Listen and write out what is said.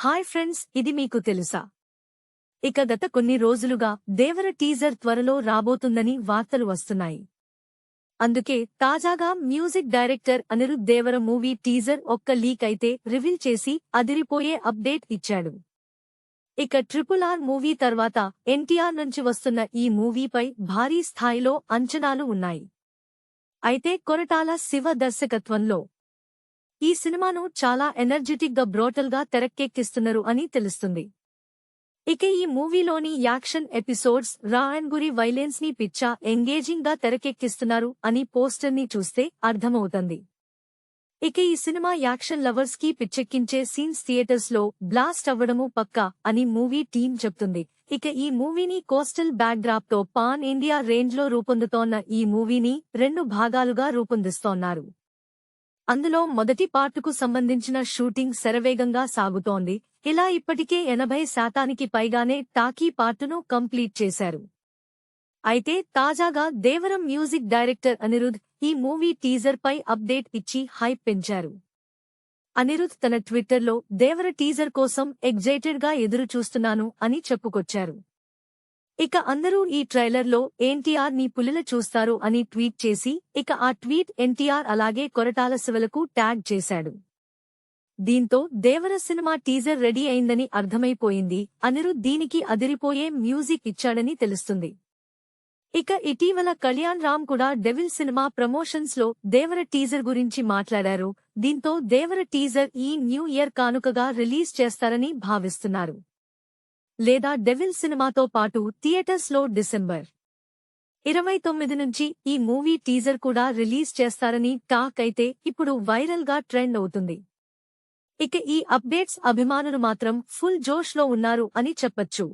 Hi friends, ఇది మీకు తెలుసా? ఇక గత కొన్ని రోజులుగా దేవర టీజర్ త్వరలో రాబోతుందని వార్తలు వస్తున్నాయి. అందుకే తాజాగా మ్యూజిక్ డైరెక్టర్ అనిరుద్ దేవర మూవీ టీజర్ ఒక్క లీక్ అయితే రివీల్ చేసి అదిరిపోయే అప్డేట్ ఇచ్చాడు. ఇక RRR మూవీ తర్వాత ఎన్టీఆర్ నుంచి వస్తున్న ఈ మూవీపై భారీ స్థాయిలో అంచనాలు ఉన్నాయి. అయితే కొరటాల శివ దర్శకత్వంలో ఈ సినిమాను చాలా ఎనర్జెటిక్ గా బ్రోటల్ గా తెరకెక్కిస్తున్నారు అని తెలుస్తుంది. ఇక ఈ మూవీలోని యాక్షన్ ఎపిసోడ్స్ రా అండ్ గురి వైలెన్స్ ని పిచ్చా ఎంగేజింగ్ గా తెరకెక్కిస్తున్నారు అని పోస్టర్ ని చూస్తే అర్థమవుతుంది. ఇక ఈ సినిమా యాక్షన్ లవర్స్ కి పిచ్చెక్కించే సీన్స్ థియేటర్స్ లో బ్లాస్ట్ అవ్వడము పక్కా అని మూవీ టీం చెప్తుంది. ఇక ఈ మూవీని కోస్టల్ బ్యాక్ డ్రాప్ తో పాన్ ఇండియా రేంజ్ లో రూపొందుతోన్న ఈ మూవీని 2 భాగాలుగా రూపొందిస్తోన్నారు. అందులో మొదటి పార్టుకు సంబంధించిన షూటింగ్ శరవేగంగా సాగుతోంది. ఇలా ఇప్పటికే 80% పైగానే టాకీ పార్టును కంప్లీట్ చేశారు. అయితే తాజాగా దేవరం మ్యూజిక్ డైరెక్టర్ అనిరుద్ ఈ మూవీ టీజర్ పై అప్డేట్ ఇచ్చి హైప్ పెంచారు. అనిరుద్ తన ట్విట్టర్లో దేవర టీజర్ కోసం ఎగ్జైటెడ్ గా ఎదురు చూస్తున్నాను అని చెప్పుకొచ్చారు. ఇక అందరూ ఈ ట్రైలర్లో ఎన్టీఆర్ ని పులిల చూస్తారు అని ట్వీట్ చేసి ఇక ఆ ట్వీట్ ఎన్టీఆర్ అలాగే కొరటాల శివలకు ట్యాగ్ చేశాడు. దీంతో దేవర సినిమా టీజర్ రెడీ అయిందని అర్థమైపోయింది. అనిరుద్ దీనికి అదిరిపోయే మ్యూజిక్ ఇచ్చాడని తెలుస్తుంది. ఇక ఇటీవల కళ్యాణ్ రామ్ కూడా డెవిల్ సినిమా ప్రమోషన్స్ లో దేవర టీజర్ గురించి మాట్లాడారు. దీంతో దేవర టీజర్ ఈ న్యూ ఇయర్ కానుకగా రిలీజ్ చేస్తారని భావిస్తున్నారు. లేదా డెవిల్ సినిమాతో పాటు థియేటర్స్ లో డిసెంబర్ 29 నుంచి ఈ మూవీ టీజర్ కూడా రిలీజ్ చేస్తారని టాక్ అయితే ఇప్పుడు వైరల్ గా ట్రెండ్ అవుతుంది. ఇక ఈ అప్డేట్స్ అభిమానులు మాత్రం ఫుల్ జోష్ లో ఉన్నారు అని చెప్పొచ్చు.